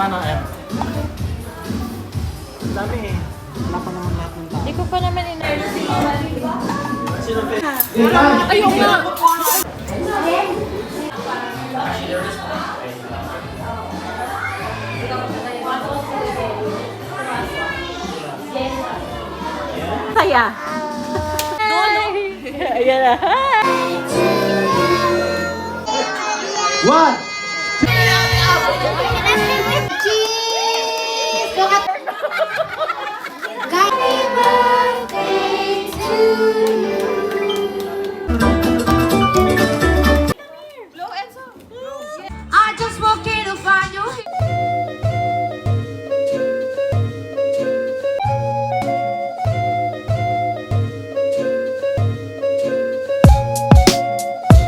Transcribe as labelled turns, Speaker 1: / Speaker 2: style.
Speaker 1: Paano, M? Ang dami eh. Wala pa naman lahat ng tao.
Speaker 2: Hindi ko pa naman
Speaker 1: Sino ba?
Speaker 2: Ayun nga! Saya. Doon. Ayan na.
Speaker 1: 1